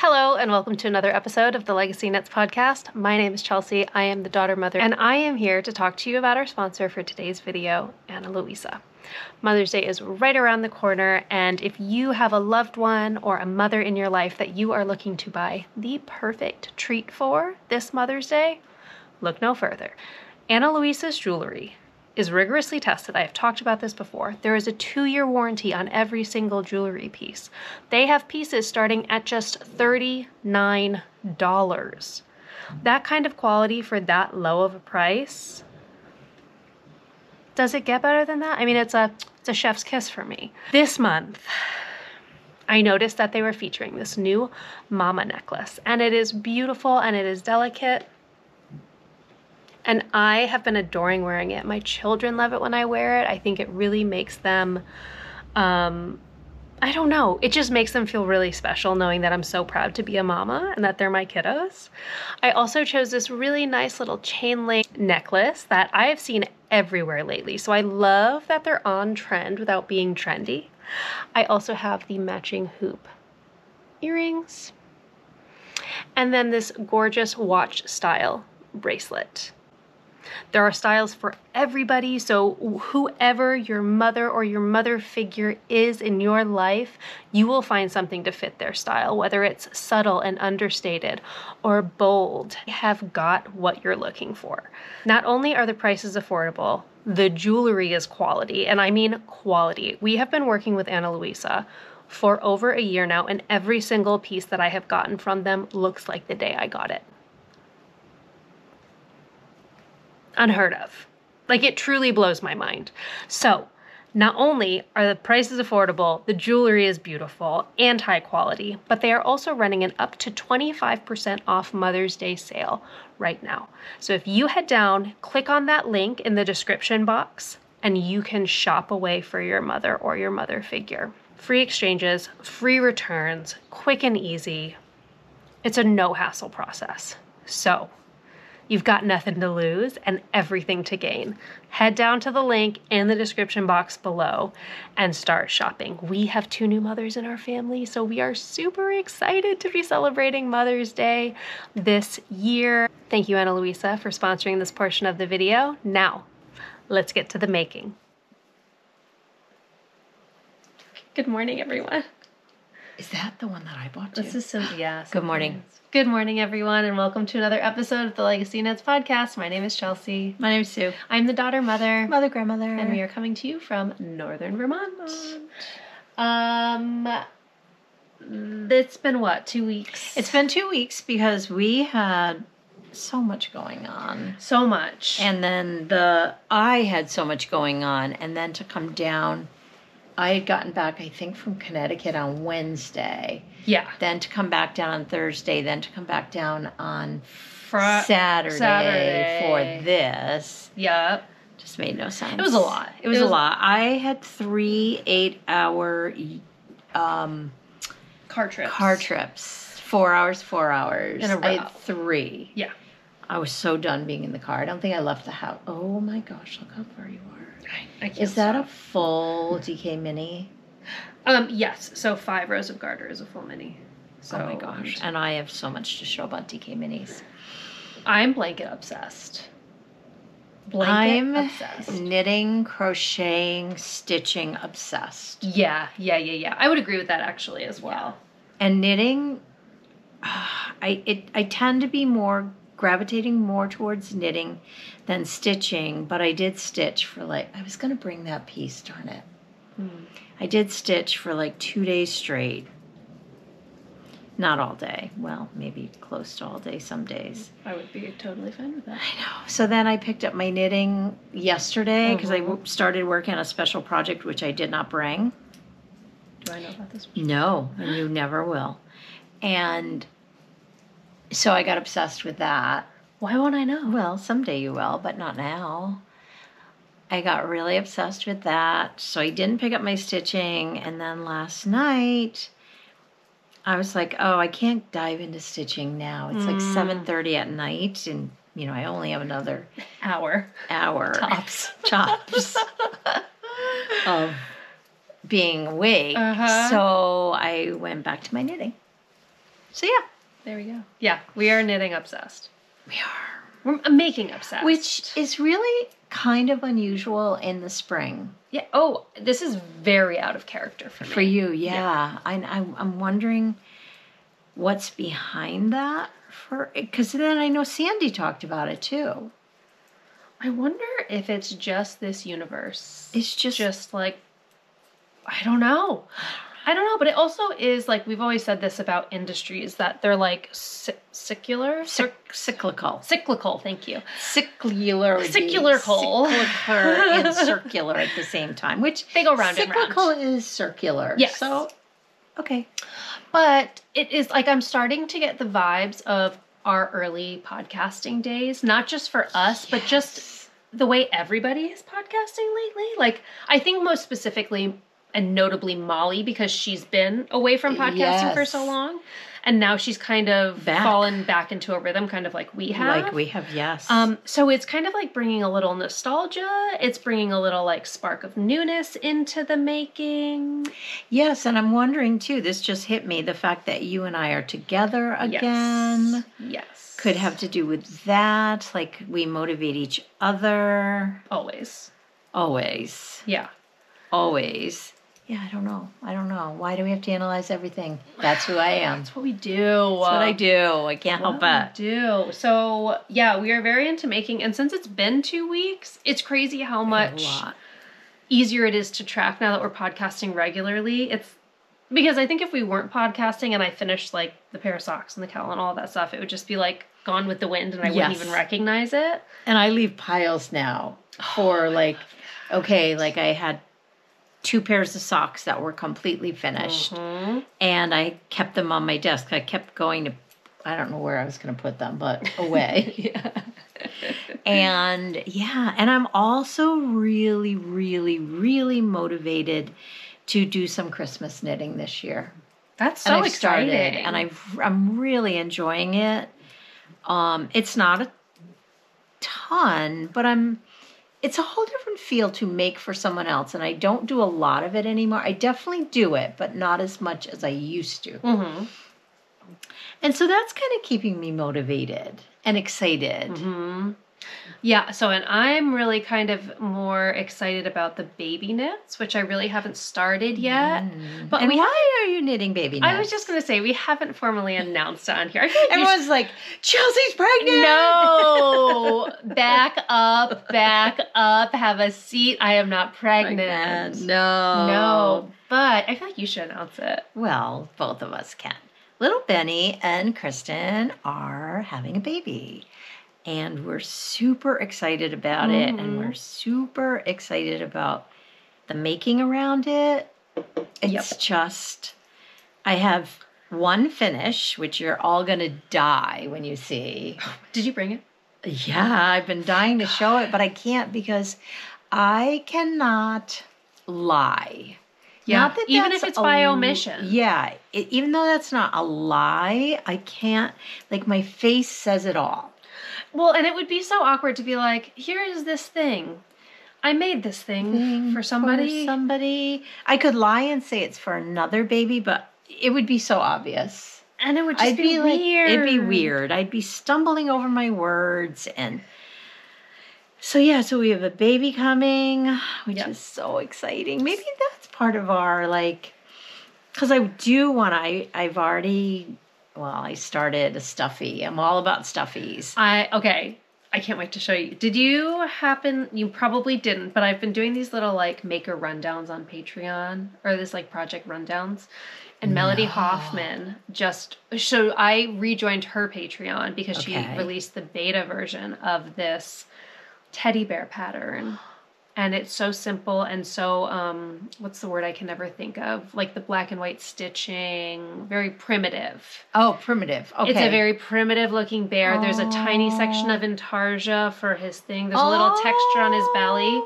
Hello and welcome to another episode of the LegacyKnitz Podcast. My name is Chelsea, I am the daughter mother, and I am here to talk to you about our sponsor for today's video, Ana Luisa. Mother's Day is right around the corner, and if you have a loved one or a mother in your life that you are looking to buy the perfect treat for this Mother's Day, look no further. Ana Luisa's jewelry is rigorously tested. I have talked about this before. There is a 2-year warranty on every single jewelry piece. They have pieces starting at just $39. That kind of quality for that low of a price. Does it get better than that? I mean, it's a chef's kiss for me. This month, I noticed that they were featuring this new mama necklace, and it is beautiful and it is delicate. And I have been adoring wearing it. My children love it when I wear it. I think it really makes them, I don't know, it just makes them feel really special knowing that I'm so proud to be a mama and that they're my kiddos. I also chose this really nice little chain link necklace that I have seen everywhere lately. So I love that they're on trend without being trendy. I also have the matching hoop earrings and then this gorgeous watch style bracelet. There are styles for everybody, so whoever your mother or your mother figure is in your life, you will find something to fit their style, whether it's subtle and understated or bold. You have got what you're looking for. Not only are the prices affordable, the jewelry is quality, and I mean quality. We have been working with Ana Luisa for over a year now, and every single piece that I have gotten from them looks like the day I got it. Unheard of. Like, it truly blows my mind. So not only are the prices affordable, the jewelry is beautiful and high quality, but they are also running an up to 25% off Mother's Day sale right now. So if you head down, click on that link in the description box, and you can shop away for your mother or your mother figure. Free exchanges, free returns, quick and easy. It's a no hassle process. So you've got nothing to lose and everything to gain. Head down to the link in the description box below and start shopping. We have 2 new mothers in our family, so we are super excited to be celebrating Mother's Day this year. Thank you, Ana Luisa, for sponsoring this portion of the video. Now, let's get to the making. Good morning, everyone. Is that the one that I bought too? This is Cynthia. Good morning. Good morning, everyone, and welcome to another episode of the LegacyKnitz Podcast. My name is Chelsea. My name's Sue. I'm the daughter mother. Mother grandmother. And we are coming to you from Northern Vermont. It's been what, 2 weeks? It's been 2 weeks because we had so much going on. So much. And then I had so much going on, and then to come down, I had gotten back, I think, from Connecticut on Wednesday. Yeah. Then to come back down on Thursday, then to come back down on Saturday for this. Yep. Just made no sense. It was a lot. It was a lot. I had 3 8-hour car trips. 4 hours, 4 hours. In a row. I had 3. Yeah. I was so done being in the car. I don't think I left the house. Oh my gosh, look how far you are. I can't Is that stop. a full DK mini? Yes. So 5 rows of garter is a full mini. So, oh my gosh. And I have so much to show about DK minis. I'm blanket obsessed. I'm Obsessed. knitting, crocheting, stitching obsessed. Yeah. I would agree with that actually as well. And knitting, I tend to be gravitating more towards knitting than stitching, but I did stitch for I was going to bring that piece, darn it. I did stitch for 2 days straight. Not all day. Well, maybe close to all day some days. I would be totally fine with that. I know. So then I picked up my knitting yesterday because I started working on a special project which I did not bring. Do I know about this? No, and you never will. And so I got obsessed with that. Why won't I know? Well, someday you will, but not now. I got really obsessed with that. So I didn't pick up my stitching. And then last night, I was like, oh, I can't dive into stitching now. It's 7:30 at night. And, I only have another hour. Tops. Of being awake. Uh-huh. So I went back to my knitting. So yeah. There we go. Yeah, we are knitting obsessed. We are. We're making obsessed. Which is really kind of unusual in the spring. Yeah. Oh, this is very out of character for me. For you, yeah. I'm wondering what's behind that. Because then I know Sandy talked about it too. I wonder if it's just this universe. It's just like, I don't know. But it also is like, we've always said this about industries, that they're like cyclical. Cyclical, thank you. Cyclical and circular at the same time, which they go round and round. Cyclical is circular. Yes. So, okay. But it is like, I'm starting to get the vibes of our early podcasting days, not just for us, but just the way everybody is podcasting lately. Like, I think most specifically and notably Molly, because she's been away from podcasting for so long, and now she's kind of fallen back into a rhythm, kind of like we have. Yes. So it's kind of like bringing a little nostalgia. It's bringing a little like spark of newness into the making. Yes, and I'm wondering too, this just hit me, the fact that you and I are together again. Yes. Could have to do with that. Like, we motivate each other. Always. Yeah. Always. Yeah, I don't know. Why do we have to analyze everything? That's who I am. That's what we do. That's what I do. I can't help it. Do. So, yeah, we are very into making. And since it's been 2 weeks, it's crazy how much easier it is to track now that we're podcasting regularly. It's because I think if we weren't podcasting and I finished like the pair of socks and the cowl and all that stuff, it would just be like gone with the wind and I wouldn't even recognize it. And I leave piles now for I had 2 pairs of socks that were completely finished. Mm-hmm. And I kept them on my desk. I kept going to, I don't know where I was going to put them, but away. And I'm also really, really, really motivated to do some Christmas knitting this year. That's so exciting. And I'm really enjoying it. It's not a ton, but it's a whole different feel to make for someone else, and I don't do a lot of it anymore. I definitely do it, but not as much as I used to. Mm-hmm. And so that's kind of keeping me motivated and excited. Mm-hmm. Yeah, and I'm really kind of more excited about the baby knits, which I really haven't started yet. But why are you knitting baby knits? I was just going to say, we haven't formally announced it on here. I feel like everyone's like, Chelsea's pregnant! No! Back up, have a seat. I am not pregnant. No. But I feel like you should announce it. Well, both of us can. Little Benny and Kristen are having a baby. And we're super excited about it, and we're super excited about the making around it. It's just, I have one finish, which you're all going to die when you see. Did you bring it? Yeah, I've been dying to show it, but I can't because I cannot lie. Yeah, not that even if it's by omission. Yeah, even though that's not a lie, I can't, like, my face says it all. Well, and it would be so awkward to be like, here is this thing. I made this thing for somebody. I could lie and say it's for another baby, but it would be so obvious. And it would just be weird. It'd be weird. I'd be stumbling over my words. And so we have a baby coming, which is so exciting. Maybe that's part of our, because I do want to, I started a stuffy. I'm all about stuffies. I can't wait to show you. Did you probably didn't, but I've been doing these little maker rundowns on Patreon, or this project rundowns. And Melody Hoffman I rejoined her Patreon because she released the beta version of this teddy bear pattern. And it's so simple and so, what's the word I can never think of? Like the black and white stitching, very primitive. Oh, primitive. Okay. It's a very primitive looking bear. Oh. There's a tiny section of intarsia for his thing. There's a little texture on his belly.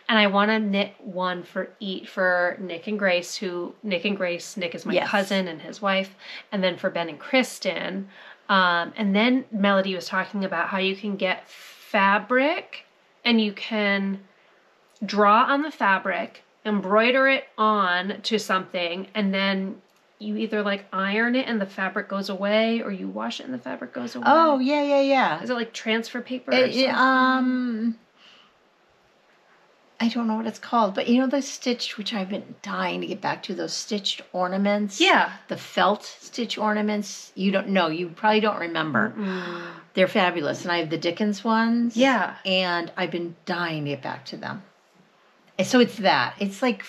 And I want to knit one for Nick and Grace, Nick is my cousin and his wife. And then for Ben and Kristen. And then Melody was talking about how you can get fabric and you can draw on the fabric, embroider it on to something, and then you either like iron it and the fabric goes away, or you wash it and the fabric goes away. Oh, yeah. Is it like transfer paper or something? I don't know what it's called, but you know the stitched, which I've been dying to get back to, those stitched ornaments? Yeah. The felt stitch ornaments. You don't know. You probably don't remember. Mm. They're fabulous. And I have the Dickens ones. Yeah. And I've been dying to get back to them. And so it's that. It's like...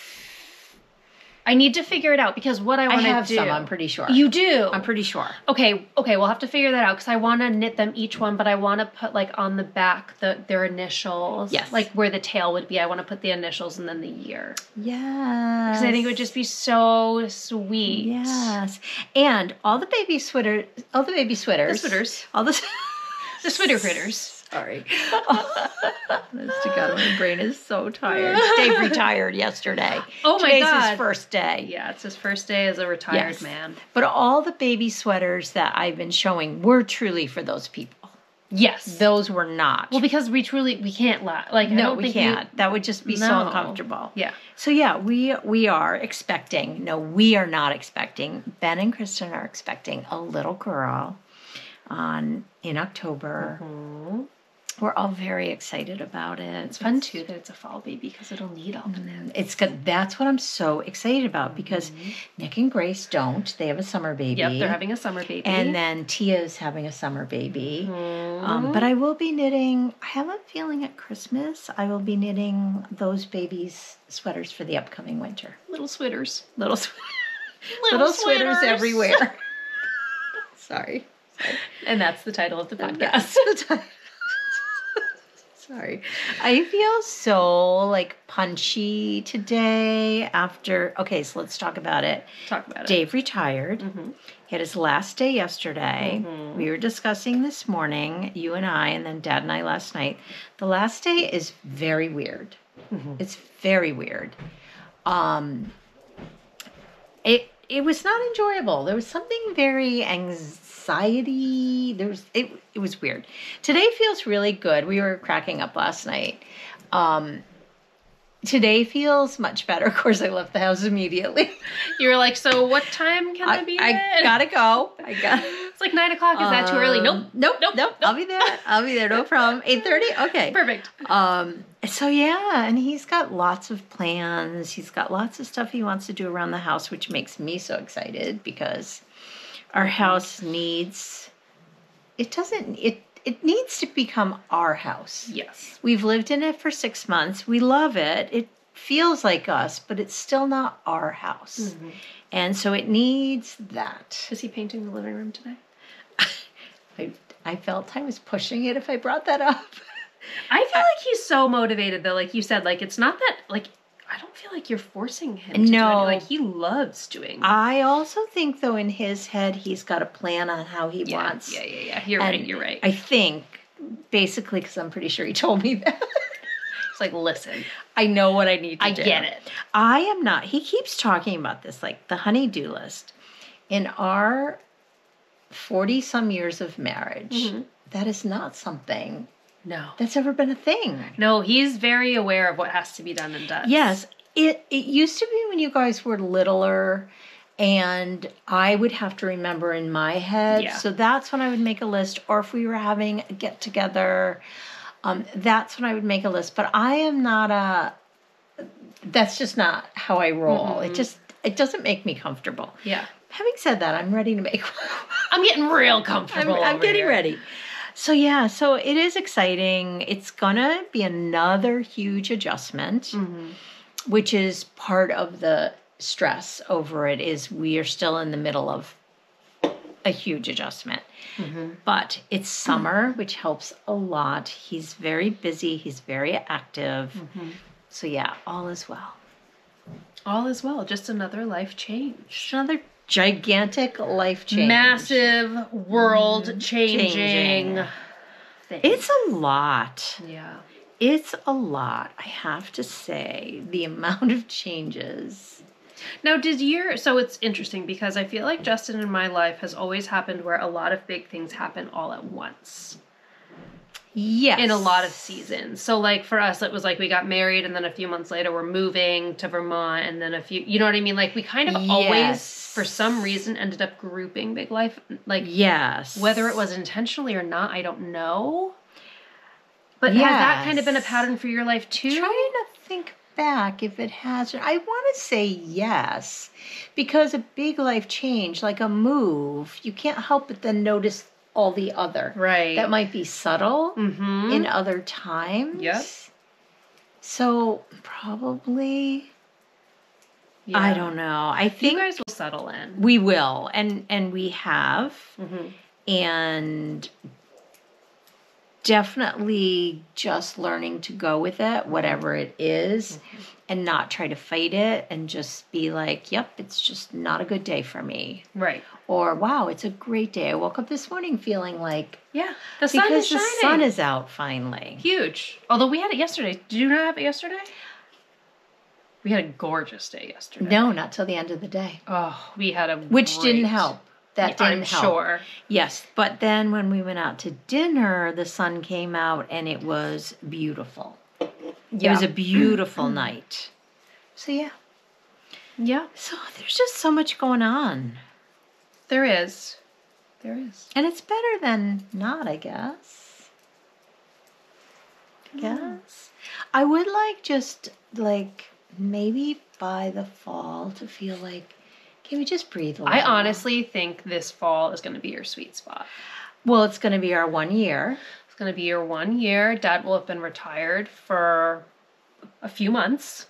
I need to figure it out because what I want to do... I have some, I'm pretty sure. You do? I'm pretty sure. Okay, we'll have to figure that out because I want to knit them each one, but I want to put like on the back their initials. Yes. Like where the tail would be, I want to put the initials and then the year. Yes. Because I think it would just be so sweet. Yes. And all the baby sweaters. The sweaters. All the... The sweater critters. Sorry. Honest to God, my brain is so tired. Dave retired yesterday. Oh my Today's God. his first day. Yeah, it's his first day as a retired man. But all the baby sweaters that I've been showing were truly for those people. Yes. Those were not. Well, because we can't lie. Like, no, I don't we think can't. That would just be so No. uncomfortable. Yeah. So yeah, we are expecting. No, we are not expecting. Ben and Kristen are expecting a little girl in October. Mm-hmm. We're all very excited about it. It's fun too that it's a fall baby because it'll need all the knit. It's good. That's what I'm so excited about because Nick and Grace don't. They have a summer baby. Yep, they're having a summer baby. And then Tia's having a summer baby. Mm-hmm. But I will be knitting, I have a feeling at Christmas, I will be knitting those babies' sweaters for the upcoming winter. Little sweaters. Little Little sweaters sweaters. everywhere. Sorry. And that's the title of the podcast. That's the title. Sorry. I feel so like punchy today after. Okay, so let's talk about it. Talk about it. Dave retired. Mm-hmm. He had his last day yesterday. Mm-hmm. We were discussing this morning, you and I, and then Dad and I last night. The last day is very weird. Mm-hmm. It's very weird. It was not enjoyable. There was something very anxiety. It was weird. Today feels really good. We were cracking up last night. Today feels much better. Of course, I left the house immediately. You were like, so what time can I be I there? gotta go. It's like 9 o'clock. Is that too early? Nope. I'll be there. No problem. 8:30. Okay. Perfect. So yeah, and he's got lots of plans. He's got lots of stuff he wants to do around the house, which makes me so excited because our house needs. It needs to become our house. Yes. We've lived in it for 6 months. We love it. It feels like us, but it's still not our house. Mm-hmm. And so it needs that. Is he painting the living room today? I felt I was pushing it if I brought that up. I feel like he's so motivated though. Like you said, like it's not that like I don't feel like you're forcing him to do No. anything. Like he loves doing. I also think though in his head he's got a plan on how he wants. Yeah. You're right. I think basically because I'm pretty sure he told me that. It's like, listen, I know what I need to do. I get it. I am not. He keeps talking about this, like the honey-do list. In our 40-some years of marriage, that is not something that's ever been a thing. No, he's very aware of what has to be done and does. Yes. It used to be when you guys were littler and I would have to remember in my head. Yeah. So that's when I would make a list. Or if we were having a get-together, that's when I would make a list. But I am not that's just not how I roll. It doesn't make me comfortable. Yeah. Having said that, I'm ready to make one. I'm getting real comfortable. I'm over getting here. ready. So yeah, so it is exciting. It's gonna be another huge adjustment, which is part of the stress over it is we are still in the middle of a huge adjustment. But it's summer, which helps a lot. He's very busy. He's very active. So yeah, all is well. All is well. Just another life change. Just another gigantic life change. Massive world changing thing. It's a lot. Yeah. It's a lot, I have to say, the amount of changes. Now, so it's interesting because I feel like Justin in my life has always happened where a lot of big things happen all at once. Yes. in a lot of seasons. So like for us, it was like we got married and then a few months later we're moving to Vermont and then you know what I mean? Like we kind of always, for some reason, ended up grouping big life. Like, yes. Whether it was intentionally or not, I don't know. But has that kind of been a pattern for your life too? Trying to think back if it has. I want to say yes, because a big life change, like a move, you can't help but then notice all the other. Right. That might be subtle in other times. Yep. So probably, I don't know. I think you guys will settle in. We will, and we have, and definitely just learning to go with it, whatever it is, and not try to fight it, and just be like, yep, it's just not a good day for me. Right. Or, wow, it's a great day. I woke up this morning feeling like, the sun is shining. Because the sun is out finally. Huge. Although we had it yesterday. Did you not have it yesterday? We had a gorgeous day yesterday. No, not till the end of the day. Oh, we had a Which didn't help. That didn't help. I'm sure. Yes, but then when we went out to dinner, the sun came out and it was beautiful. Yeah. It was a beautiful night. So yeah. Yeah. So there's just so much going on. There is. There is. And it's better than not, I guess. I would like just like maybe by the fall to feel like, can we just breathe a little? I honestly think this fall is going to be your sweet spot. Well, it's going to be our 1 year. It's going to be your 1 year. Dad will have been retired for a few months.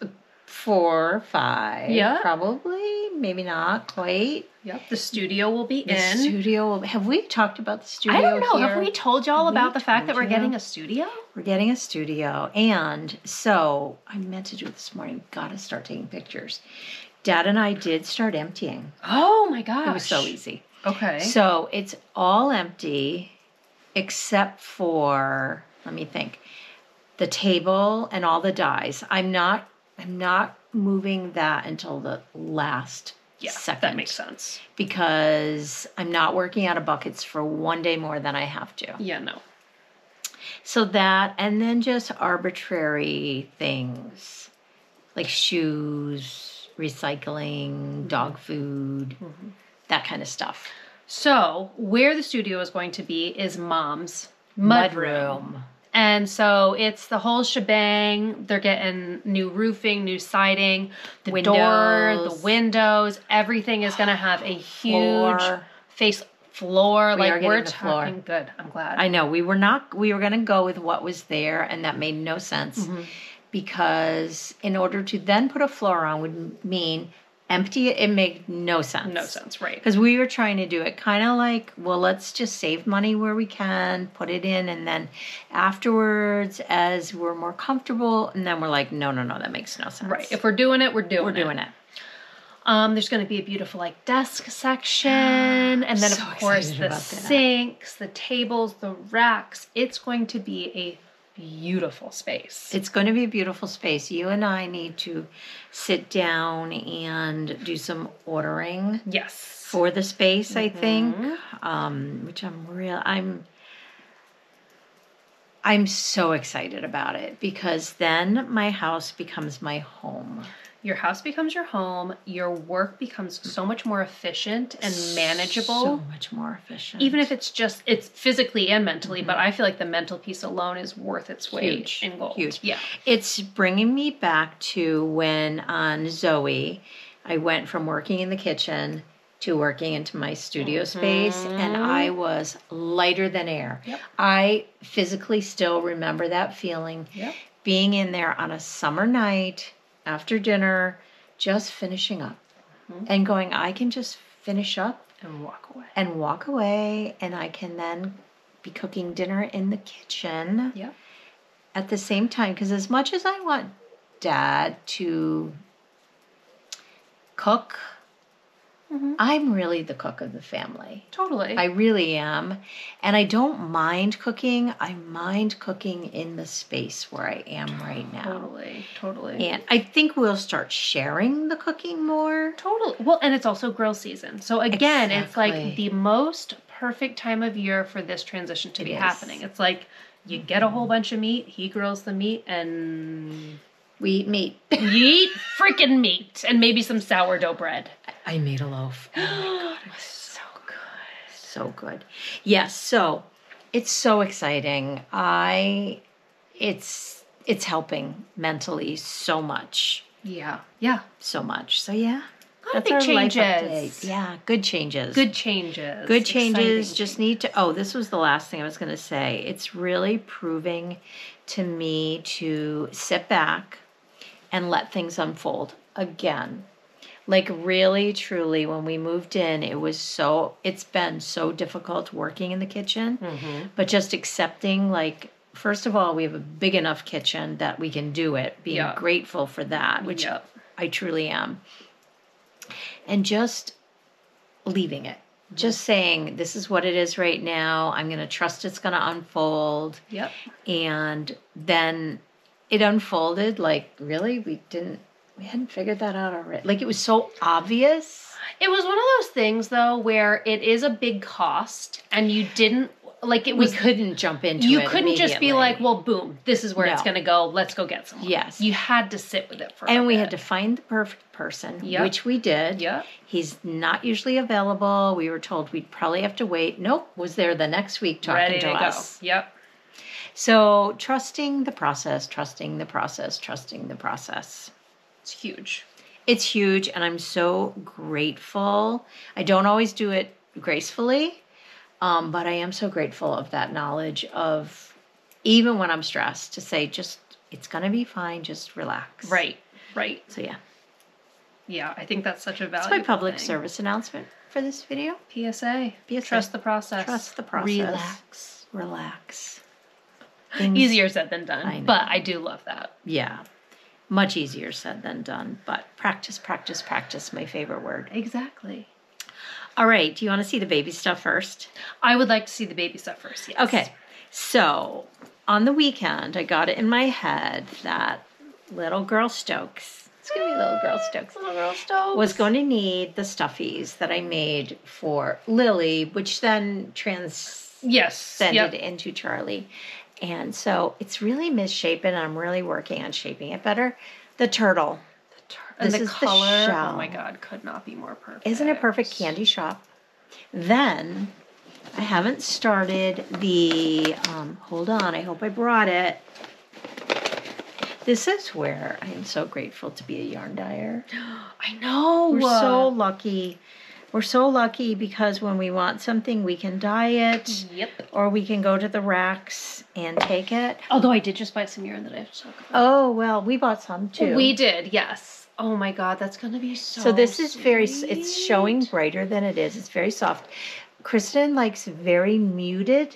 4 or 5. Yeah. Probably. Maybe not quite. Yep. The studio will be The studio. Have we talked about the studio? I don't know. Here? Have we told y'all about the fact that we're getting a studio? We're getting a studio. And so I meant to do it this morning. Got to start taking pictures. Dad and I did start emptying. Oh my gosh. It was so easy. Okay. So it's all empty except for, let me think, the table and all the dies. I'm not moving that until the last second. That makes sense. Because I'm not working out of buckets for 1 day more than I have to. Yeah, no. So that, and then just arbitrary things like shoes, recycling, dog food, that kind of stuff. So where the studio is going to be is Mom's mudroom. And so it's the whole shebang. They're getting new roofing, new siding, the door, the windows. Everything is going to have a huge floor. We're talking good. I'm glad. I know. We were going to go with what was there, and that made no sense. Because in order to then put a floor on would mean empty it. It made no sense. No sense, right. Because we were trying to do it kind of like, well, let's just save money where we can, put it in, and then afterwards, as we're more comfortable, and then we're like, no, that makes no sense. Right. If we're doing it, we're doing it. There's going to be a beautiful desk section, and then of course the sinks, the tables, the racks. It's going to be a beautiful space. It's going to be a beautiful space. You and I need to sit down and do some ordering. Yes. For the space, I think, which I'm so excited about it, because then my house becomes my home. Your house becomes your home. Your work becomes so much more efficient and manageable. So much more efficient. Even if it's physically and mentally, but I feel like the mental piece alone is worth its weight in gold. Huge. Yeah. It's bringing me back to when on Zoe, I went from working in the kitchen to working into my studio space, and I was lighter than air. Yep. I physically still remember that feeling. Yep. Being in there on a summer night, after dinner, just finishing up and going, I can just finish up and walk away. And I can then be cooking dinner in the kitchen at the same time. Because as much as I want Dad to cook, I'm really the cook of the family. Totally. I really am. And I don't mind cooking. I mind cooking in the space where I am right now. Totally. And I think we'll start sharing the cooking more. Totally. Well, and it's also grill season. So again, it's like the most perfect time of year for this transition to be happening. It's like You get a whole bunch of meat. He grills the meat, and we eat meat. you eat freaking meat, and maybe some sourdough bread. I made a loaf. Oh my God, it was so good. So good. Yes, so it's so exciting. It's helping mentally so much. Yeah. So much. So yeah. That's big changes. Life update. Yeah, good changes. Good changes. Good changes. Exciting Just need to, this was the last thing I was going to say. It's really proving to me to sit back and let things unfold again. Like really, truly, when we moved in, it's been so difficult working in the kitchen, but just accepting, like, first of all, we have a big enough kitchen that we can do it, being grateful for that, which I truly am. And just leaving it. Just saying, this is what it is right now. I'm going to trust it's going to unfold. Yep. And then it unfolded like, really? We hadn't figured that out already. Like, it was so obvious. It was one of those things, though, where it is a big cost, and you didn't, like, it was... We couldn't jump into it You couldn't just be like, well, boom, this is where No. it's going to go. Let's go get someone. Yes. You had to sit with it for a And we bit. had to find the perfect person, Yep. which we did. Yep. He's not usually available. We were told we'd probably have to wait. Nope, was there the next week talking Ready to us. Go. Yep. So trusting the process, trusting the process, trusting the process. It's huge. It's huge, and I'm so grateful. I don't always do it gracefully, but I am so grateful of that knowledge of, even when I'm stressed, to say, just, it's going to be fine, just relax. Right. So yeah. Yeah, I think that's such a valuable That's my public thing. service announcement for this video. PSA. PSA. Trust the process. Trust the process. Relax. Things, Easier said than I done, know. but I do love that. Yeah. Much easier said than done, but practice, practice, practice, my favorite word. Exactly. All right, do you want to see the baby stuff first? I would like to see the baby stuff first, yes. Okay, so on the weekend, I got it in my head that little girl Stokes, it's going to be little girl Stokes, Little girl Stokes. was going to need the stuffies that I made for Lily, which then transcended into Charlie. And so it's really misshapen, and I'm really working on shaping it better. The turtle. And This the is the color, shell. oh my God, could not be more perfect. Isn't it perfect? Candy shop. Then I haven't started the, hold on, I hope I brought it. This is where I am so grateful to be a yarn dyer. I know. We're so lucky. We're so lucky because when we want something, we can dye it. Yep. Or we can go to the racks and take it. Although I did just buy some yarn that I have to talk about. Oh, well, we bought some too. We did, yes. Oh my God, that's going to be so So this is very, sweet. it's showing brighter than it is. It's very soft. Kristen likes very muted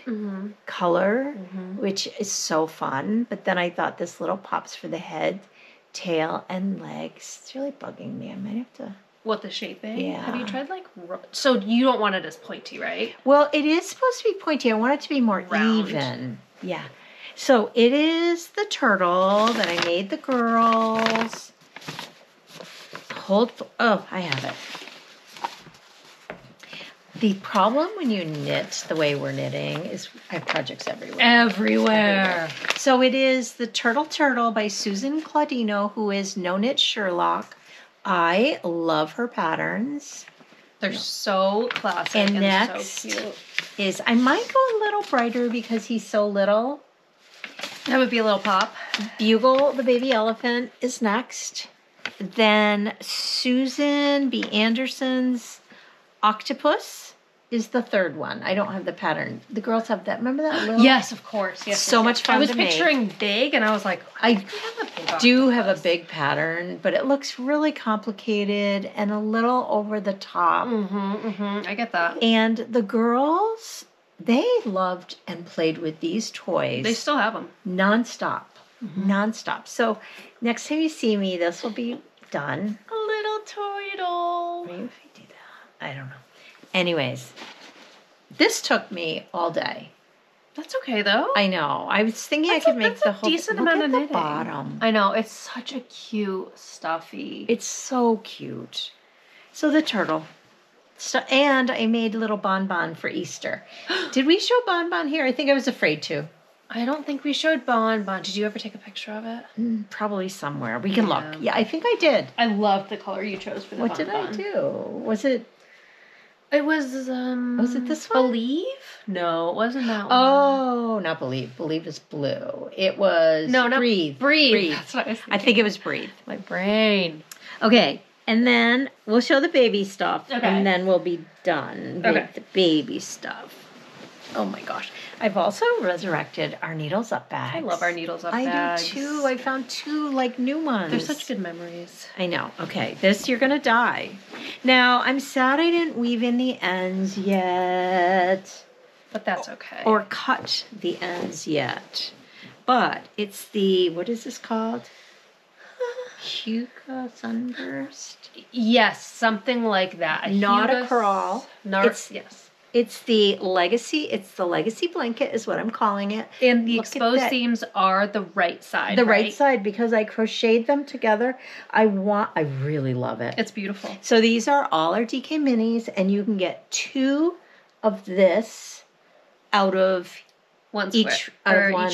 color, which is so fun. But then I thought this little pops for the head, tail, and legs. It's really bugging me. I might have to... What, the shaping? Yeah. Have you tried so you don't want it as pointy, right? Well, it is supposed to be pointy. I want it to be more Round. even. Yeah. So it is the turtle that I made the girls. I have it. The problem when you knit the way we're knitting is I have projects everywhere. Everywhere. So it is the Turtle by Susan Claudino, who is No Knit Sherlock. I love her patterns. They're so classic And and next so cute. is, I might go a little brighter because he's so little. That would be a little pop. Bugle the Baby Elephant is next. Then Susan B. Anderson's Octopus is the third one. I don't have the pattern. The girls have that. Remember that little? Yes, of course. Yes. So much fun I was to make. picturing big, and I was like, I do have a big pattern, but it looks really complicated and a little over the top. I get that. And the girls, they loved and played with these toys. They still have them. Nonstop. Nonstop. So next time you see me, this will be done. A little toy doll. Maybe if I do that. I don't know. Anyways, this took me all day. That's okay though. I know. I was thinking I could make the whole decent look amount at of the knitting. bottom. I know, it's such a cute stuffy. It's so cute. So the turtle. So, and I made a little bonbon for Easter. Did we show bonbon here? I think I was afraid to. I don't think we showed Bon Bon. Did you ever take a picture of it? Probably somewhere. We can look. Yeah, I think I did. I loved the color you chose for the What Bon did Bon. I do? Was it this one? Believe? No, it wasn't that one. Oh, not Believe. Believe is blue. It was Breathe. Breathe. That's what I was thinking. I think it was Breathe. My brain. Okay, and then we'll show the baby stuff, Okay. and then we'll be done with the baby stuff. Oh my gosh. I've also resurrected our Needles Up bags. I love our Needles Up bags. bags. I do too. I found 2 like new ones. They're such good memories. I know. Okay, this you're gonna die. Now, I'm sad I didn't weave in the ends yet. But that's okay. Or cut the ends yet. But it's the, what is this called? Hygge Sunburst? Yes, something like that. Not a Krall. Yes. It's the Legacy blanket is what I'm calling it. And the exposed seams are the right side, The right side, because I crocheted them together. I really love it. It's beautiful. So these are all our DK minis, and you can get 2 of this out of each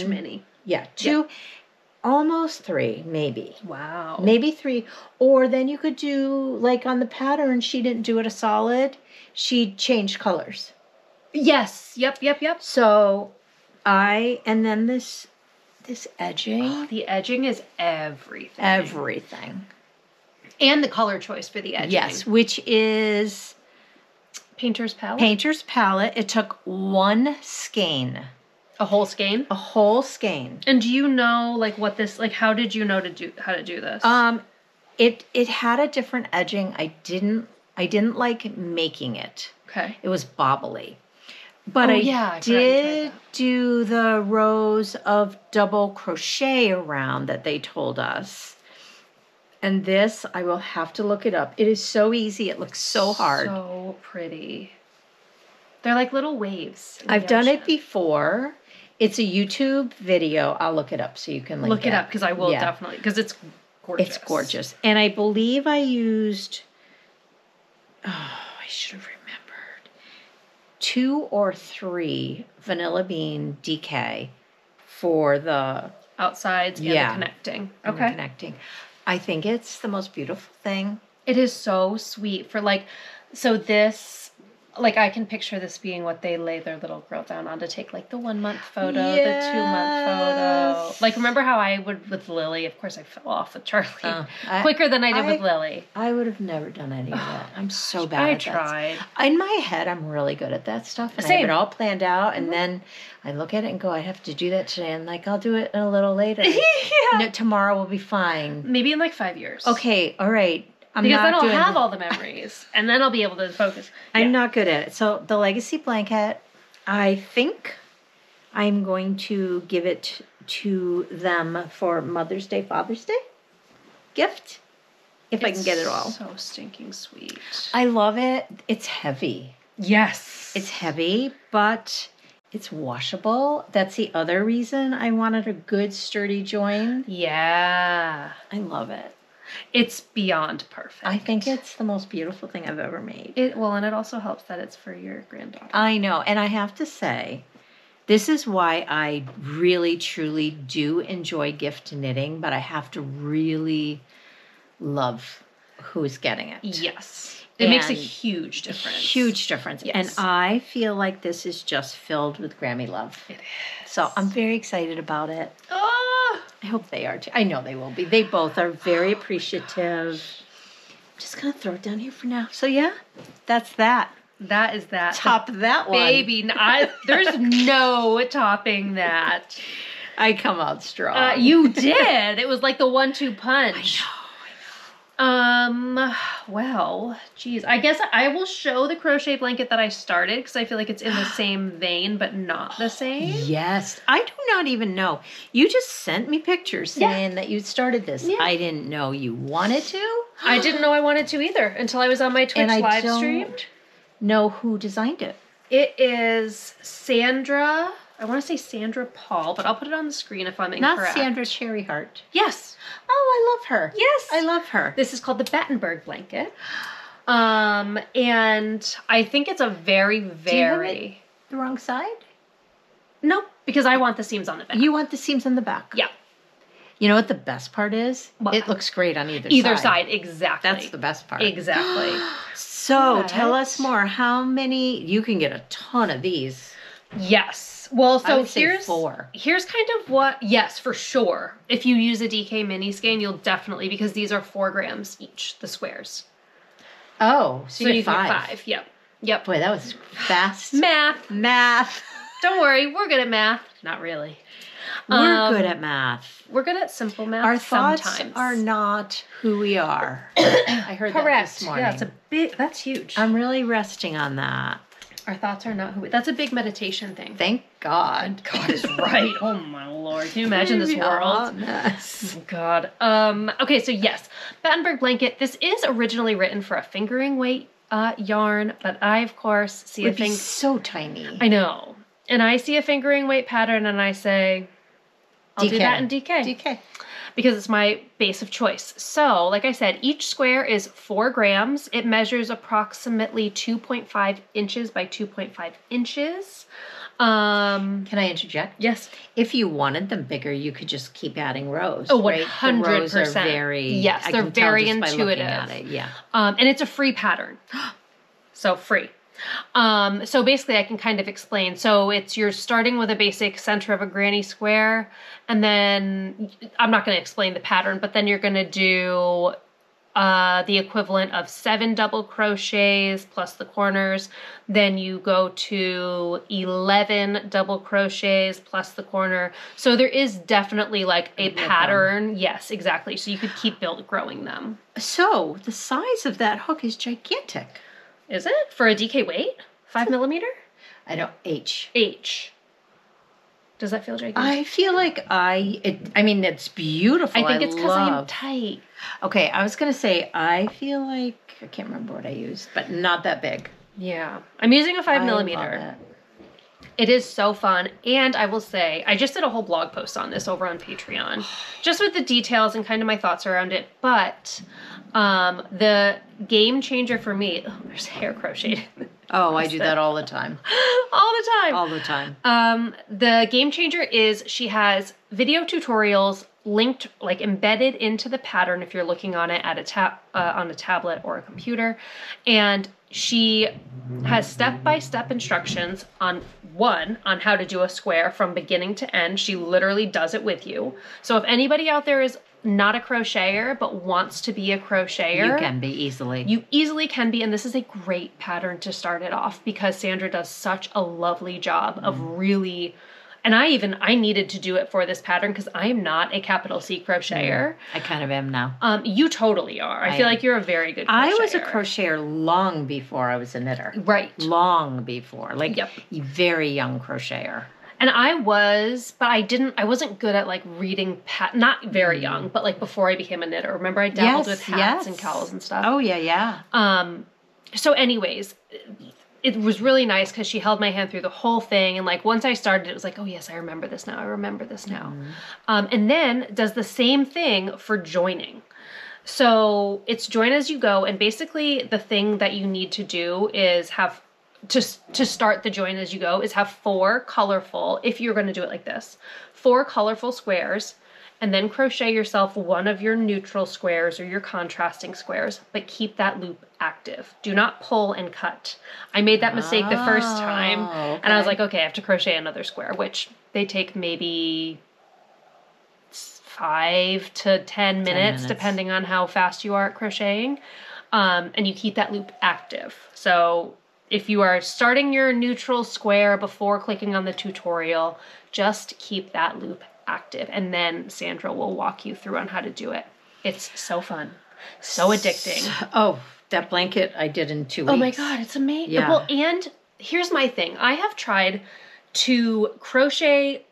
mini. Yeah, 2, almost 3, maybe. Wow. Maybe 3. Or then you could do, like on the pattern, she didn't do it a solid. She changed colors. Yes. Yep. So and then this edging. The edging is everything. Everything. And the color choice for the edging. Yes, which is Painter's Palette. Painter's Palette. It took 1 skein. A whole skein? A whole skein. And do you know like what this how did you know how to do this? It had a different edging. I didn't like making it. Okay. It was bobbly. But I did do the rows of double crochet around that they told us. And this, I will have to look it up. It is so easy. It looks so hard. So pretty. They're like little waves. I've done it before. It's a YouTube video. I'll look it up so you can look it up, because I will definitely, because it's gorgeous. It's gorgeous. And I believe I used, I should have remembered, 2 or 3 vanilla bean DK for the outsides and the connecting. And the connecting. I think it's the most beautiful thing. It is so sweet for so this, I can picture this being what they lay their little girl down on to take the 1 month photo, the 2 month photo. Remember how I would with Lily? Of course I fell off with Charlie quicker than I did with Lily. I would have never done any of that. I'm so bad at that. I tried. In my head, I'm really good at that stuff. And I have it all planned out. And then I look at it and go, I have to do that today. And I'll do it a little later. No, tomorrow will be fine. Maybe in 5 years. Okay, all right. Because then I'll have all the memories, and then I'll be able to focus. Yeah. I'm not good at it. So the Legacy blanket, I think I'm going to give it to them for Mother's Day, Father's Day gift, if I can get it all. So stinking sweet. I love it. It's heavy. Yes. It's heavy, but it's washable. That's the other reason I wanted a good sturdy join. Yeah. I love it. It's beyond perfect. I think it's the most beautiful thing I've ever made. And it also helps that it's for your granddaughter. I know. And I have to say, this is why I really, truly do enjoy gift knitting, but I have to really love who's getting it. Yes. It makes a huge difference. Huge difference. Yes. And I feel like this is just filled with Grammy love. It is. So I'm very excited about it. Oh! I hope they are too. I know they will be. They both are very appreciative. I'm just going to throw it down here for now. So yeah, that's that. That is that. Top that one. Baby, there's no topping that. I come out strong. You did. It was like the 1-2 punch. I know. Well, geez. I guess I will show the crochet blanket that I started because I feel like it's in the same vein, but not the same. Yes. I do not even know. You just sent me pictures saying that you started this. Yeah. I didn't know you wanted to. I didn't know I wanted to either until I was on my Twitch live stream. Know who designed it. It is Sandra. I want to say Sandra Paul, but I'll put it on the screen if I'm incorrect. Not Sandra Cherryheart. Yes. Oh, I love her. Yes. I love her. This is called the Battenberg blanket. And I think it's a very, very... Do you have it the wrong side? Nope, because I want the seams on the back. You want the seams on the back. Yeah. You know what the best part is? What? It looks great on either side. Either side, exactly. That's the best part. Exactly. So tell us more. How many? You can get a ton of these. Yes. Well, I so would say 4. Here's kind of what, yes, for sure. If you use a DK mini skein, you'll definitely, because these are 4 grams each, the squares. Oh, so you can get 5. get 5. Yep. Yep. Boy, that was fast. Math. Don't worry, we're good at math. Not really. We're good at math. We're good at simple math. Our thoughts sometimes. are not who we are. I heard that this morning. Yeah, that's huge. I'm really resting on that. Our thoughts are not who we... That's a big meditation thing. Thank God. God is right. Oh my Lord. Can you imagine this world? Yes. Oh God. Okay, so yes. Battenberg blanket. This is originally written for a fingering weight yarn, but I, of course, see It would be so tiny. I know. And I see a fingering weight pattern and I say, I'll do that in DK. DK. Because it's my base of choice. So, like I said, each square is 4 grams. It measures approximately 2.5 inches by 2.5 inches. Can I interject? Yes. If you wanted them bigger, you could just keep adding rows. Oh, 100%. Right? The rows are very... Yes, they're very intuitive. At it. Yeah. And it's a free pattern. So free. So basically I can kind of explain. So you're starting with a basic center of a granny square, and then I'm not going to explain the pattern, but then you're going to do the equivalent of 7 double crochets plus the corners. Then you go to 11 double crochets plus the corner. So there is definitely like a pattern. Yes, exactly. So you could keep growing them. So the size of that hook is gigantic. Is it? For a DK weight? 5 millimeter? I don't, H. Does that feel gigantic? I feel like I mean, it's beautiful. I think it's because I'm tight. Okay, I was going to say, I feel like, I can't remember what I used, but not that big. Yeah. I'm using a 5 millimeter. Love it. It is so fun. And I will say, I just did a whole blog post on this over on Patreon, just with the details and kind of my thoughts around it. But the game changer for me, there's hair crocheted. Oh, I do that all the time. All the time. The game changer is she has video tutorials linked, like embedded into the pattern if you're looking on it at on a tablet or a computer. And she has step-by-step instructions on how to do a square from beginning to end. She literally does it with you. So if anybody out there is not a crocheter but wants to be a crocheter, you can be easily. You easily can be, and this is a great pattern to start it off because Sandra does such a lovely job of really. And I needed to do it for this pattern because I am not a capital C crocheter. I kind of am now. You totally are. I feel like you're a very good crocheter. I was a crocheter long before I was a knitter. Right. Long before. Like, very young crocheter. And I was, but I wasn't good at like reading, not very young, but like before I became a knitter. Remember I dabbled with hats and cowls and stuff? Oh, yeah. So anyways, it was really nice because she held my hand through the whole thing. And like once I started, it was like, oh yes, I remember this now. And then does the same thing for joining. So it's join as you go. And basically the thing that you need to do is have, to start the join as you go, is have 4 colorful, if you're going to do it like this, 4 colorful squares, and then crochet yourself one of your neutral squares or your contrasting squares, but keep that loop active. Do not pull and cut. I made that mistake the first time, and I was like, okay, I have to crochet another square, which they take maybe 5 to 10 minutes, depending on how fast you are at crocheting, and you keep that loop active. So if you are starting your neutral square before clicking on the tutorial, just keep that loop active, and then Sandra will walk you through on how to do it. It's so fun. So addicting. Oh, that blanket I did in 2 weeks. Oh my God, it's amazing. Yeah. Well, and here's my thing. I have tried to crochet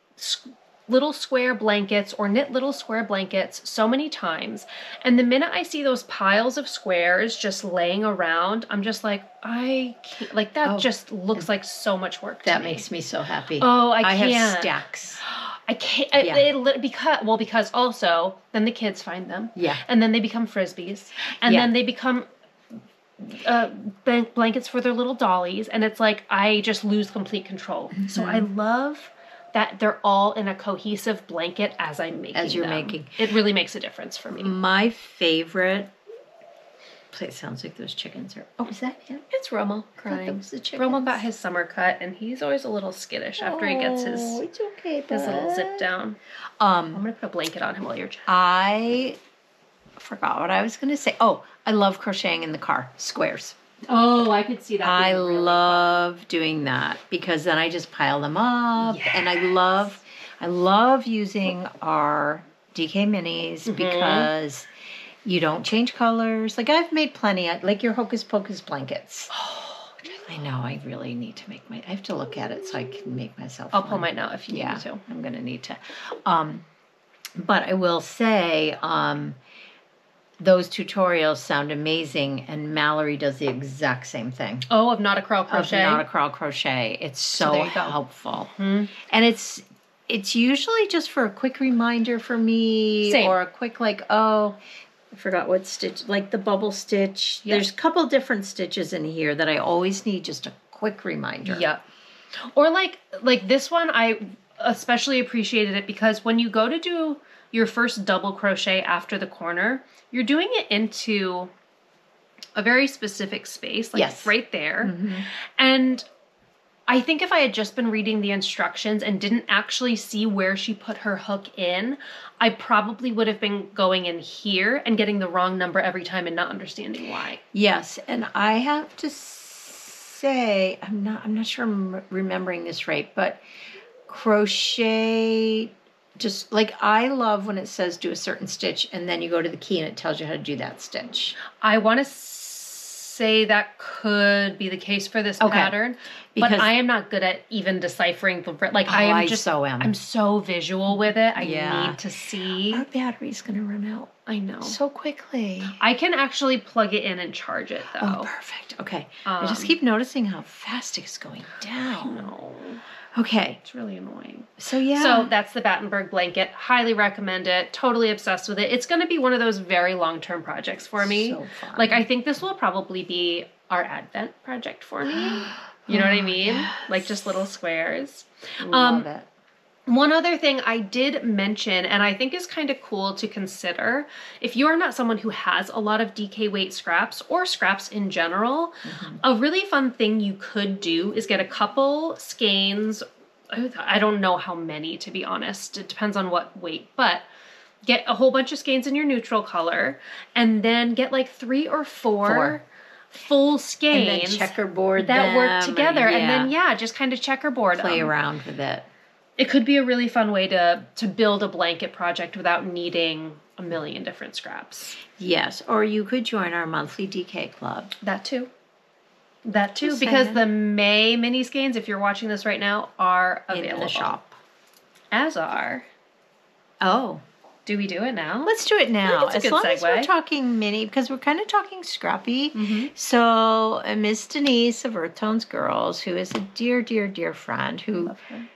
little square blankets or knit little square blankets so many times. And the minute I see those piles of squares just laying around, I'm just like, I can't, like that just looks like so much work to me. That makes me so happy. Oh, I can't. I have stacks. I can't, because also then the kids find them. Yeah. And then they become Frisbees. And then they become blankets for their little dollies. And it's like, I just lose complete control. Mm-hmm. So I love that they're all in a cohesive blanket as I'm making As you're them. making. It really makes a difference for me. My favorite... It sounds like those chickens are... Oh, is that him? It's Rommel That crying. was the chickens. Rommel got his summer cut, and he's always a little skittish after he gets his it's okay, little zip down. I'm going to put a blanket on him while you're chatting. I forgot what I was going to say. Oh, I love crocheting in the car. Squares. Oh, I could see that. I being really love doing that because then I just pile them up. Yes. And I love using our DK minis because you don't change colors. Like I've made plenty, like your Hocus Pocus blankets. Oh, I know, I really need to make I have to look at it so I can make myself I'll one. pull mine out if you need me to. I'm going to need to. But I will say, those tutorials sound amazing, and Mallory does the exact same thing. Oh, of Not a Krall Crochet? Not a Krall Crochet. It's so there you go. helpful. And it's usually just for a quick reminder for me. Same. Or a quick like, oh, I forgot what stitch, like the bubble stitch. Yep. There's a couple different stitches in here that I always need just a quick reminder. Yep. Or like this one, I especially appreciated it because when you go to do your first double crochet after the corner, you're doing it into a very specific space, like right there. And I think if I had just been reading the instructions and didn't actually see where she put her hook in, I probably would have been going in here and getting the wrong number every time and not understanding why. Yes, and I have to say, I'm not sure I'm remembering this right, but crochet, just like I love when it says do a certain stitch and then you go to the key and it tells you how to do that stitch. I want to say that could be the case for this pattern, but I am not good at even deciphering the I'm so visual with it. I need to see. Our battery's gonna run out. I know. So quickly. I can actually plug it in and charge it though. Oh, perfect. Okay. I just keep noticing how fast it's going down. No. Okay. It's really annoying. So yeah. So that's the Battenberg blanket. Highly recommend it. Totally obsessed with it. It's going to be one of those very long-term projects for me. So fun. Like I think this will probably be our Advent project for me. You know what I mean? Yes. Like just little squares. Love it. One other thing I did mention, and I think is kind of cool to consider, if you are not someone who has a lot of DK weight scraps or scraps in general, a really fun thing you could do is get a couple skeins. I don't know how many, to be honest. It depends on what weight, but get a whole bunch of skeins in your neutral color and then get like 3 or 4 full skeins. And then checkerboard that work together. And then, just kind of checkerboard Play around with it. It could be a really fun way to build a blanket project without needing a million different scraps. Yes, or you could join our monthly DK club. That too. Because the May mini skeins, if you're watching this right now, are available. In the shop. As are. Oh. Do we do it now? Let's do it now. As long as we're talking mini, because we're kind of talking scrappy. So Miss Denise of Earth Tones Girls, who is a dear, dear, dear friend who... Love her.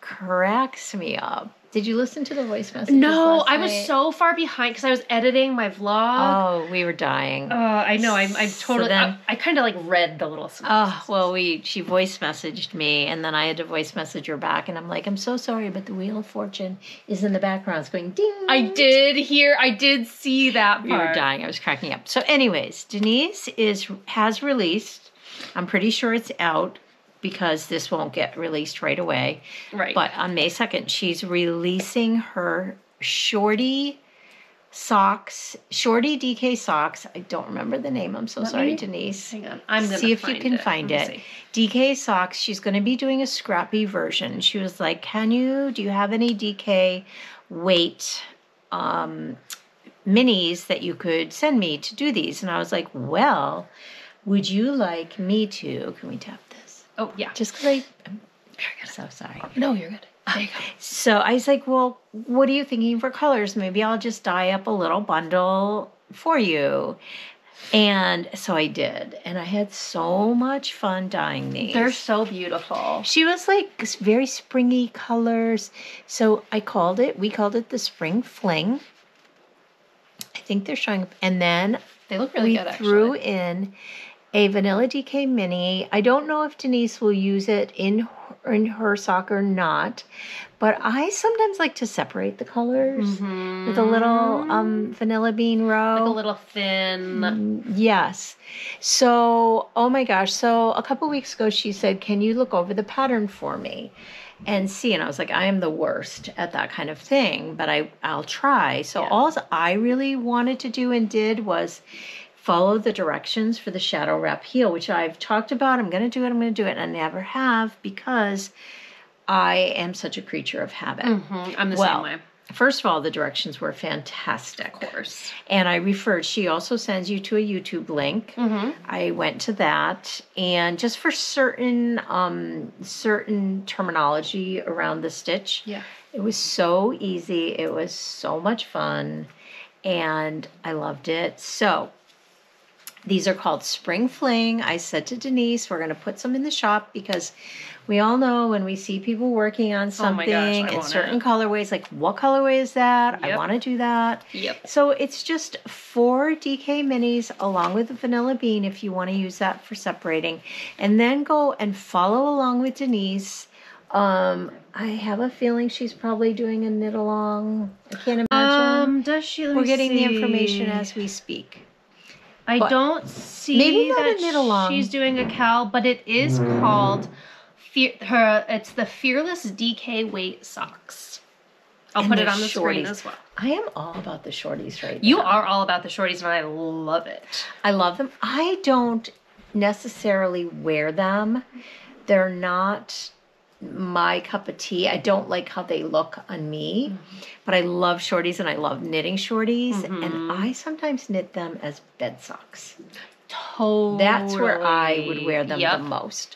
Cracks me up. Did you listen to the voice message? No, I was so far behind because I was editing my vlog. Oh, we were dying. I know. I'm totally. So I kind of like read the little. Oh well, she voice messaged me, and then I had to voice message her back, and I'm like, I'm so sorry, but the Wheel of Fortune is in the background. It's going ding. I did see that part. We were dying. I was cracking up. So, anyways, Denise has released. I'm pretty sure it's out, because this won't get released right away. Right. But on May 2nd, she's releasing her shorty DK socks. I don't remember the name. I'm so sorry, Denise. Hang on. I'm going to see if you can find it. DK socks. She's going to be doing a scrappy version. She was like, do you have any DK weight minis that you could send me to do these? And I was like, well, would you like me to? Can we tap this? Oh, yeah. Just because I'm so sorry. No, you're good. There you go. So I was like, well, what are you thinking for colors? Maybe I'll just dye up a little bundle for you. And so I did. And I had so much fun dyeing these. They're so beautiful. She was like very springy colors. So we called it the Spring Fling. I think they're showing up. And then they look really good, actually. We threw in a Vanilla DK Mini. I don't know if Denise will use it in in her sock or not. But I sometimes like to separate the colors with a little vanilla bean row. Like a little thin. Yes. So, oh my gosh. So a couple weeks ago, she said, can you look over the pattern for me and see? And I was like, I am the worst at that kind of thing, but I'll try. So all I really wanted to do and did was follow the directions for the shadow wrap heel, which I've talked about. I'm going to do it. And I never have because I am such a creature of habit. I'm the same way. First of all, the directions were fantastic. Of course. And I referred, she also sends you to a YouTube link. I went to that. And just for certain terminology around the stitch, it was so easy. It was so much fun. And I loved it. So these are called Spring Fling. I said to Denise, we're going to put some in the shop because we all know when we see people working on something in certain colorways, like what colorway is that? I want to do that. So it's just 4 DK minis along with the vanilla bean if you want to use that for separating. And then go and follow along with Denise. I have a feeling she's probably doing a knit along. I can't imagine. Does she? We're getting the information as we speak. I don't see maybe not that a knit along. She's doing a cal, but it is called it's the Fearless DK Weight Socks. I'll put it on the screen as well. I am all about the shorties right now. You are all about the shorties, and I love it. I love them. I don't necessarily wear them. They're not my cup of tea. I don't like how they look on me, but I love shorties and I love knitting shorties, and I sometimes knit them as bed socks. Totally. That's where I would wear them the most.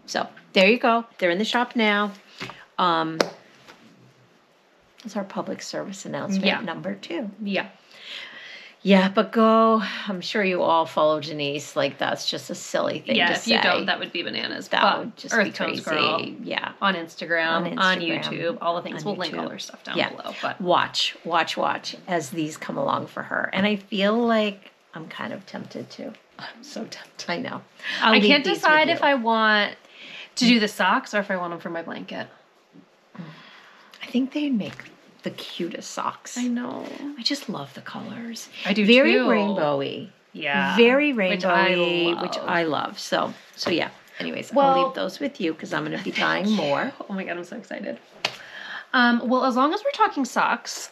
So there you go. They're in the shop now. That's our public service announcement number 2. Yeah, but go. I'm sure you all follow Denise. Like, that's just a silly thing to say. If you don't, that would be bananas. That would just be crazy. Girl, on Instagram, on YouTube, all the things. We'll link all her stuff down below. But watch as these come along for her. And I feel like I'm kind of tempted to. I'm so tempted. I know. I can't decide if I want to do the socks or if I want them for my blanket. I think they'd make the cutest socks. I know. I just love the colors. I do very too. Very rainbowy. Yeah. Very rainbowy, which I love. So yeah. Anyways, I'll leave those with you because I'm going to be dyeing more. Oh my God, I'm so excited. Well, as long as we're talking socks,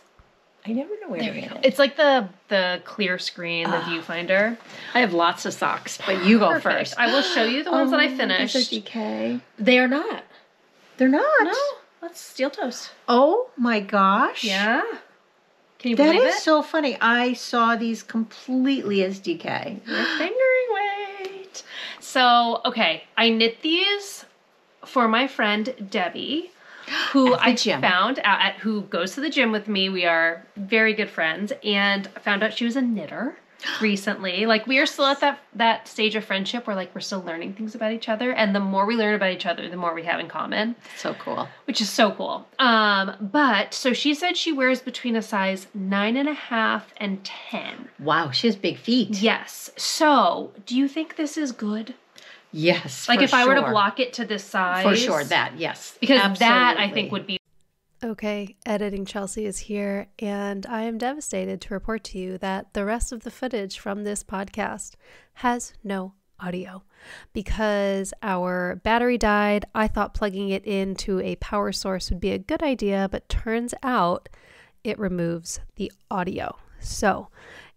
I never know where to get it. It's like the clear screen, the viewfinder. I have lots of socks, but you go first. I will show you the ones that I finished. These are DK. They are not. They're not? No. That's steel toes. Oh my gosh. Yeah. Can you believe it? That is so funny. I saw these completely as DK. Your fingering weight. So, okay. I knit these for my friend Debbie, who I found out who goes to the gym with me. We are very good friends, and I found out she was a knitter recently. Like, we are still at that stage of friendship where, like, we're still learning things about each other, and the more we learn about each other, the more we have in common. So cool. Which is so cool. But so she said she wears between a size 9.5 and 10. Wow, she has big feet. Yes. So do you think this is good? Yes. Like, if I were to block it to this size? For sure, that, yes. Because that, I think, would be. Okay, Editing Chelsea is here, and I am devastated to report to you that the rest of the footage from this podcast has no audio. Because our battery died, I thought plugging it into a power source would be a good idea, but turns out it removes the audio. So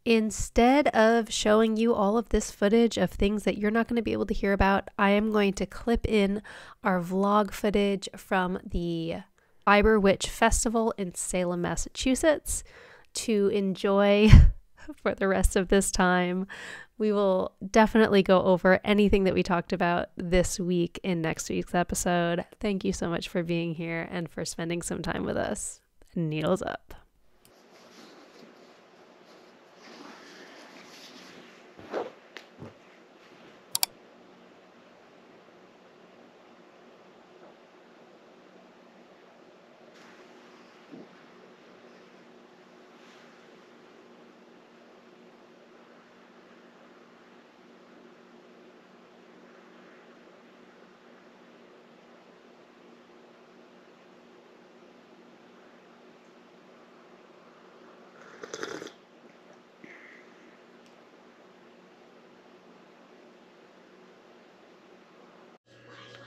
instead of showing you all of this footage of things that you're not going to be able to hear about, I am going to clip in our vlog footage from the Fiber Witch Festival in Salem, Massachusetts to enjoy for the rest of this time. We will definitely go over anything that we talked about this week in next week's episode. Thank you so much for being here and for spending some time with us. Needles up.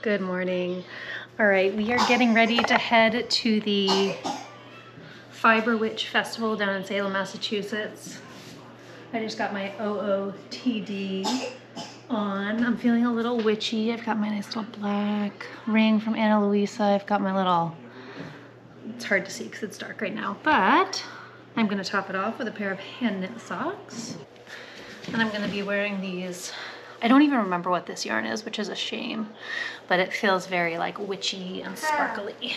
Good morning. All right, we are getting ready to head to the Fiber Witch Festival down in Salem, Massachusetts. I just got my OOTD on. I'm feeling a little witchy. I've got my nice little black ring from Ana Luisa. I've got my little, it's hard to see because it's dark right now, but I'm gonna top it off with a pair of hand knit socks. And I'm gonna be wearing these, I don't even remember what this yarn is, which is a shame, but it feels very like witchy and sparkly.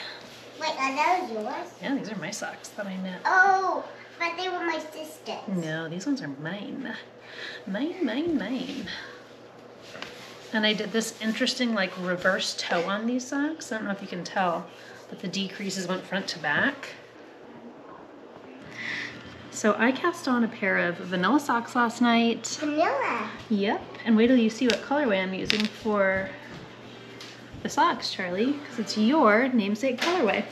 Wait, are those yours? Yeah, these are my socks that I knit. Oh, but they were my sister's. No, these ones are mine. Mine. And I did this interesting like reverse toe on these socks. I don't know if you can tell, but the decreases went front to back. So I cast on a pair of vanilla socks last night. Vanilla? Yep, and wait till you see what colorway I'm using for the socks, Charlie, because it's your namesake colorway.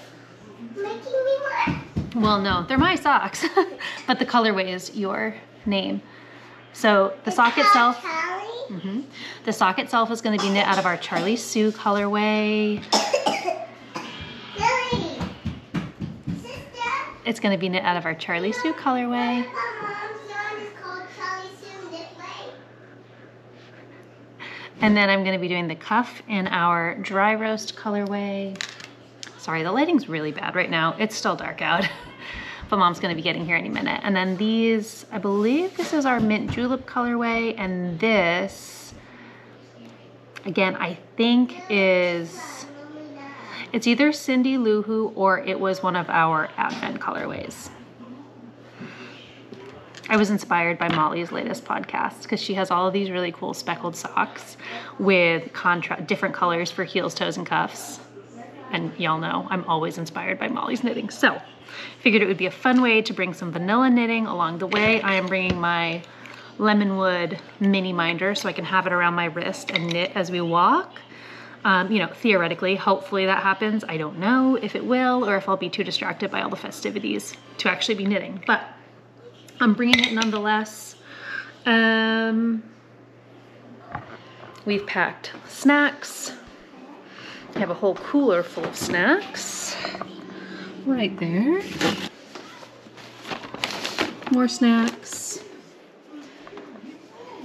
Making me laugh. Well, no, they're my socks, but the colorway is your name. So the sock itself, the sock itself is going to be knit out of our Charlie Sue colorway. Lily, sister. It's going to be knit out of our Charlie Sue colorway. My mom's yarn is called Charlie Sue Knitway. And then I'm going to be doing the cuff in our dry roast colorway. Sorry, the lighting's really bad right now. It's still dark out, but Mom's going to be getting here any minute. And then these, I believe this is our mint julep colorway, and this, again, I think is, it's either Cindy Lou Who or it was one of our Advent colorways. I was inspired by Molly's latest podcast because she has all of these really cool speckled socks with different colors for heels, toes, and cuffs. And y'all know I'm always inspired by Molly's knitting. So figured it would be a fun way to bring some vanilla knitting along the way. I am bringing my Lemonwood mini minder so I can have it around my wrist and knit as we walk. You know, theoretically, hopefully that happens. I don't know if it will or if I'll be too distracted by all the festivities to actually be knitting, but I'm bringing it nonetheless. We've packed snacks. I have a whole cooler full of snacks right there. More snacks.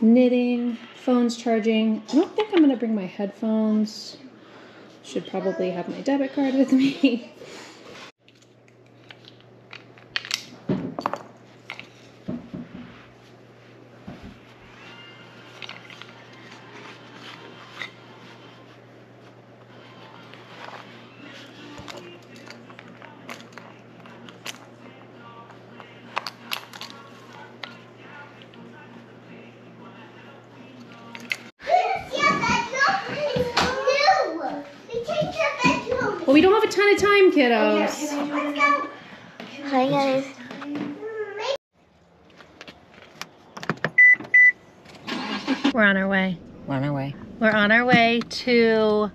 Knitting, phone's charging. I don't think I'm gonna bring my headphones. Should probably have my debit card with me. Well, we don't have a ton of time, kiddos. Hi, guys. We're on our way. We're on our way. We're on our way to,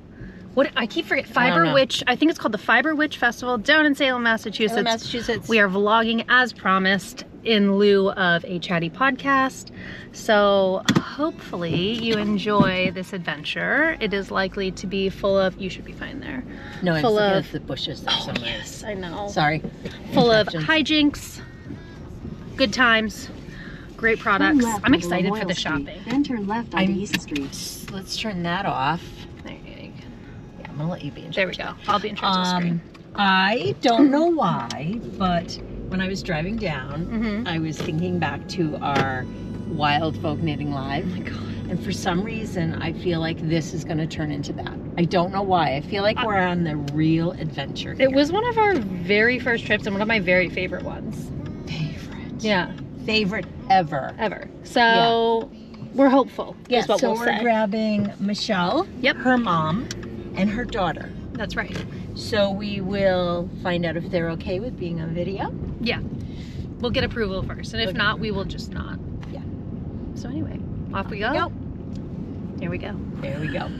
what, I keep forgetting, Fiber Witch, I think it's called the Fiber Witch Festival down in Salem, Massachusetts. We are vlogging as promised in lieu of a chatty podcast. So hopefully you enjoy this adventure. It is likely to be full of, you should be fine there. No, I'm full looking of at the bushes there somewhere. Yes, I know. Sorry. Full of hijinks, good times, great products. I'm excited for the shopping. Then turn left on East Street. Let's turn that off. There you go. Yeah, I'm gonna let you be in charge. There we go. I'll be in charge of the screen. I don't know why, but when I was driving down, I was thinking back to our Wild Folk Knitting Live. Oh my God. And for some reason, I feel like this is going to turn into that. I don't know why. I feel like we're on the real adventure here. It was one of our very first trips and one of my very favorite ones. Favorite. Yeah. Favorite ever. Ever. So we're hopeful. Yeah, is what so we'll we're say. grabbing Michelle, her mom, and her daughter. That's right. So we will find out if they're okay with being on video. Yeah. We'll get approval first. And if not, we will just not. Yeah. So anyway, off we go. Here we go. There we go.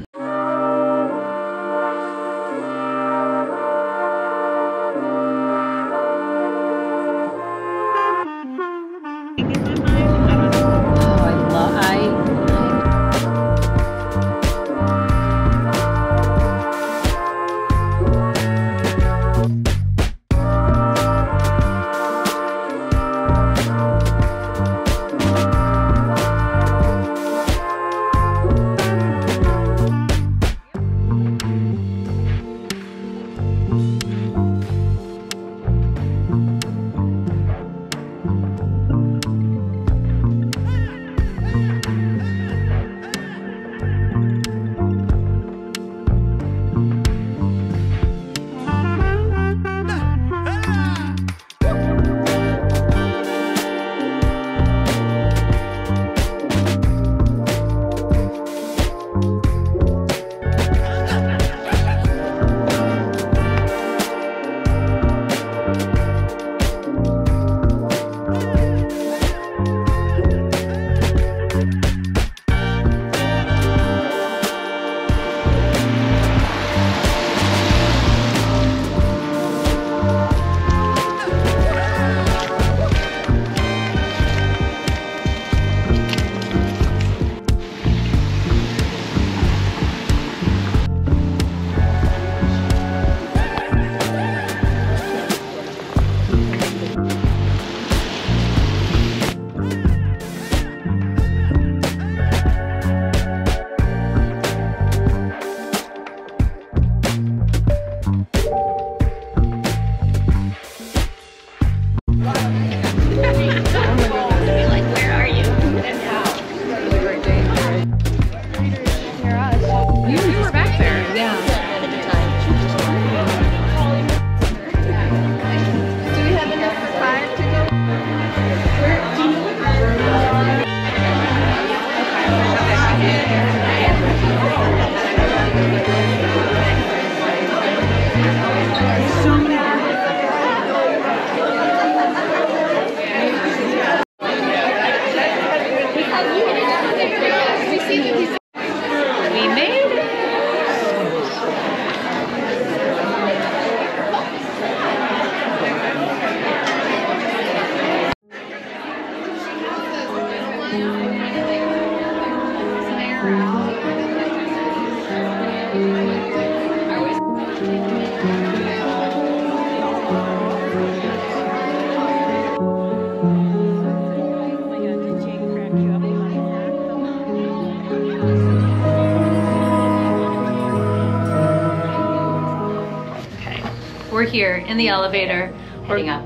we're here in the elevator. Heading up.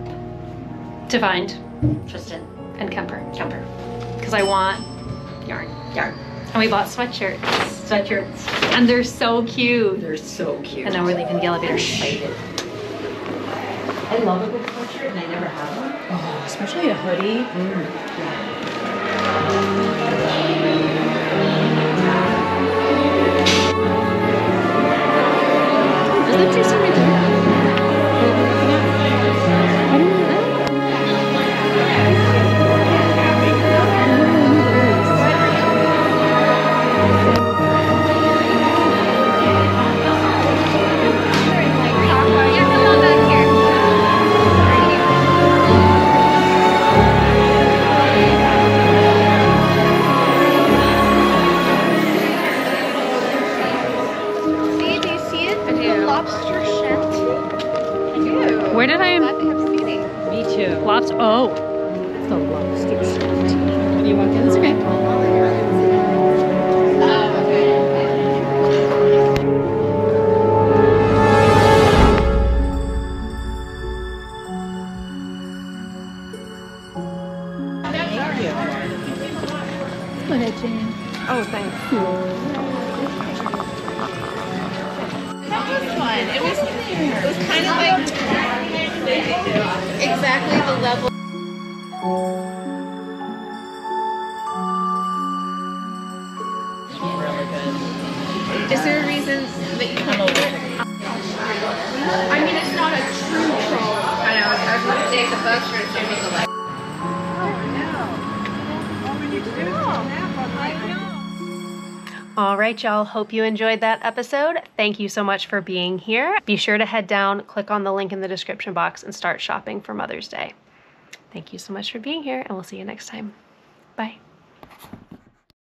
To find Tristan. and Kemper. Kemper. Because I want yarn. Yarn. And we bought sweatshirts. Sweatshirts. And they're so cute. They're so cute. And now we're leaving the elevator. Excited. I love a good sweatshirt and I never have one. Oh, especially a hoodie. Is that Tristan right there? I don't know that. Where did I? Me too. Lobster. Oh, the lobster shrimp. Can you walk in? It's okay. Oh, thanks. That was fun. It was kind of like exactly the level. Really good. Is there a reason that you can't do it? I mean, it's not a true troll. I know. I was going to take the bug shirt so make a like. All right, y'all. Hope you enjoyed that episode. Thank you so much for being here. Be sure to head down, click on the link in the description box, and start shopping for Mother's Day. Thank you so much for being here, and we'll see you next time. Bye.